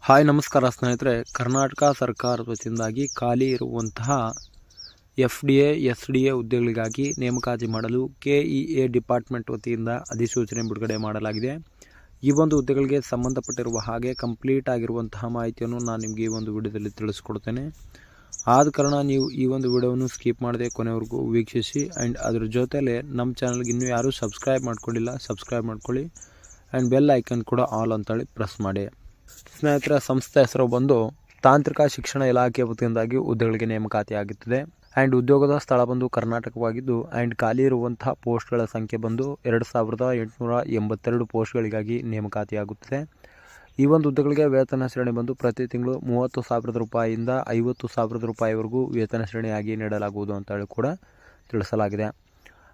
Hi ನಮಸ್ಕಾರ ಸ್ನೇಹಿತರೆ. ಕರ್ನಾಟಕ ಸರ್ಕಾರದ ವತಿಯಿಂದಾಗಿ ಖಾಲಿ ಇರುವಂತಹ FDA SDA ಹುದ್ದೆಗಳಿಗಾಗಿ ನೇಮಕಾತಿ ಮಾಡಲು KEA ಡಿಪಾರ್ಟ್ಮೆಂಟ್ ವತಿಯಿಂದ ಅಧಿಸೂಚನೆ ಬಿಡುಗಡೆ ಮಾಡಲಾಗಿದೆ. ಈ ಒಂದು ಹುದ್ದೆಗಳಿಗೆ ಸಂಬಂಧಪಟ್ಟಿರುವ ಹಾಗೆ ಕಂಪ್ಲೀಟ್ ಆಗಿರುವಂತಹ ಮಾಹಿತಿಯನ್ನು ನಾನು ನಿಮಗೆ ಈ ಒಂದು ವಿಡಿಯೋದಲ್ಲಿ ತಿಳಿಸ್ಕೊಡ್ತೇನೆ. ಆದ ಕಾರಣ ನೀವು ಈ ಒಂದು ವಿಡಿಯೋವನ್ನು ಸ್ಕಿಪ್ ಮಾಡದೆ ಕೊನೆವರೆಗೂ ವೀಕ್ಷಿಸಿ. ಆ್ಯಂಡ್ ಅದ್ರ ಜೊತೆಯಲ್ಲೇ ನಮ್ಮ ಚಾನಲ್ಗೆ ಇನ್ನೂ ಯಾರೂ ಸಬ್ಸ್ಕ್ರೈಬ್ ಮಾಡ್ಕೊಂಡಿಲ್ಲ, ಸಬ್ಸ್ಕ್ರೈಬ್ ಮಾಡ್ಕೊಳ್ಳಿ. ಆ್ಯಂಡ್ ಬೆಲ್ ಐಕನ್ ಕೂಡ ಆಲ್ ಅಂತೇಳಿ ಪ್ರೆಸ್ ಮಾಡಿ. ಸ್ನೇಹಿತರ, ಸಂಸ್ಥೆ ಹೆಸರು ಬಂದು ತಾಂತ್ರಿಕ ಶಿಕ್ಷಣ ಇಲಾಖೆ ವತಿಯಿಂದಾಗಿ ಹುದ್ದೆಗಳಿಗೆ ನೇಮಕಾತಿ ಆಗುತ್ತದೆ. ಆ್ಯಂಡ್ ಉದ್ಯೋಗದ ಸ್ಥಳ ಬಂದು ಕರ್ನಾಟಕವಾಗಿದ್ದು, ಆ್ಯಂಡ್ ಖಾಲಿ ಇರುವಂತಹ ಪೋಸ್ಟ್ಗಳ ಸಂಖ್ಯೆ ಬಂದು 2882 ಪೋಸ್ಟ್ಗಳಿಗಾಗಿ ನೇಮಕಾತಿಯಾಗುತ್ತದೆ. ಈ ಒಂದು ಹುದ್ದೆಗಳಿಗೆ ವೇತನ ಶ್ರೇಣಿ ಬಂದು ಪ್ರತಿ ತಿಂಗಳು 30,000 ರೂಪಾಯಿಯಿಂದ 50,000 ರೂಪಾಯಿವರೆಗೂ ವೇತನ ಶ್ರೇಣಿಯಾಗಿ ನೀಡಲಾಗುವುದು ಅಂತೇಳಿ ಕೂಡ ತಿಳಿಸಲಾಗಿದೆ.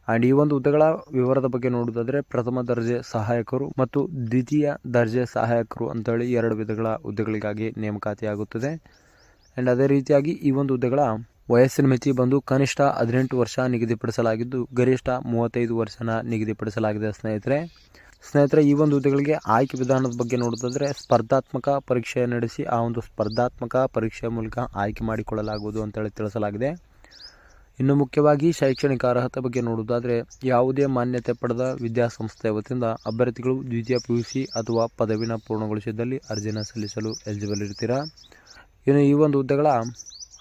ಆ್ಯಂಡ್ ಈ ಒಂದು ಹುದ್ದೆಗಳ ವಿವರದ ಬಗ್ಗೆ ನೋಡೋದಾದರೆ, ಪ್ರಥಮ ದರ್ಜೆ ಸಹಾಯಕರು ಮತ್ತು ದ್ವಿತೀಯ ದರ್ಜೆ ಸಹಾಯಕರು ಅಂತೇಳಿ 2 ವಿಧಗಳ ಹುದ್ದೆಗಳಿಗಾಗಿ ನೇಮಕಾತಿಯಾಗುತ್ತದೆ. ಆ್ಯಂಡ್ ಅದೇ ರೀತಿಯಾಗಿ ಈ ಒಂದು ಹುದ್ದೆಗಳ ವಯಸ್ಸಿನ ಮಿತಿ ಬಂದು ಕನಿಷ್ಠ 18 ವರ್ಷ ನಿಗದಿಪಡಿಸಲಾಗಿದ್ದು, ಗರಿಷ್ಠ 35 ವರ್ಷನ ನಿಗದಿಪಡಿಸಲಾಗಿದೆ. ಸ್ನೇಹಿತರೆ, ಈ ಒಂದು ಹುದ್ದೆಗಳಿಗೆ ಆಯ್ಕೆ ವಿಧಾನದ ಬಗ್ಗೆ ನೋಡೋದಾದರೆ, ಸ್ಪರ್ಧಾತ್ಮಕ ಪರೀಕ್ಷೆ ನಡೆಸಿ ಆ ಒಂದು ಸ್ಪರ್ಧಾತ್ಮಕ ಪರೀಕ್ಷೆಯ ಮೂಲಕ ಆಯ್ಕೆ ಮಾಡಿಕೊಳ್ಳಲಾಗುವುದು ಅಂತೇಳಿ ತಿಳಿಸಲಾಗಿದೆ. ಇನ್ನು ಮುಖ್ಯವಾಗಿ ಶೈಕ್ಷಣಿಕ ಅರ್ಹತೆ ಬಗ್ಗೆ ನೋಡುವುದಾದರೆ, ಯಾವುದೇ ಮಾನ್ಯತೆ ಪಡೆದ ವಿದ್ಯಾಸಂಸ್ಥೆಯ ವತಿಯಿಂದ ಅಭ್ಯರ್ಥಿಗಳು ದ್ವಿತೀಯ PUC ಅಥವಾ ಪದವಿನ ಪೂರ್ಣಗೊಳಿಸಿದಲ್ಲಿ ಅರ್ಜಿನ ಸಲ್ಲಿಸಲು ಎಲಿಜಿಬಲ್ ಇರ್ತೀರಾ. ಇನ್ನು ಈ ಒಂದು ಹುದ್ದೆಗಳ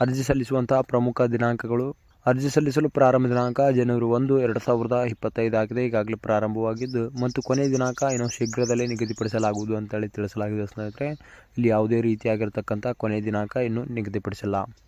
ಅರ್ಜಿ ಸಲ್ಲಿಸುವಂತಹ ಪ್ರಮುಖ ದಿನಾಂಕಗಳು: ಅರ್ಜಿ ಸಲ್ಲಿಸಲು ಪ್ರಾರಂಭ ದಿನಾಂಕ ಜನವರಿ 1, 2025 ಆಗಿದೆ, ಈಗಾಗಲೇ ಪ್ರಾರಂಭವಾಗಿದ್ದು, ಮತ್ತು ಕೊನೆಯ ದಿನಾಂಕ ಇನ್ನೂ ಶೀಘ್ರದಲ್ಲೇ ನಿಗದಿಪಡಿಸಲಾಗುವುದು ಅಂತೇಳಿ ತಿಳಿಸಲಾಗಿದೆ. ಸ್ನೇಹಿತರೆ, ಇಲ್ಲಿ ಯಾವುದೇ ರೀತಿಯಾಗಿರ್ತಕ್ಕಂಥ ಕೊನೆಯ ದಿನಾಂಕ ಇನ್ನೂ ನಿಗದಿಪಡಿಸಿಲ್ಲ.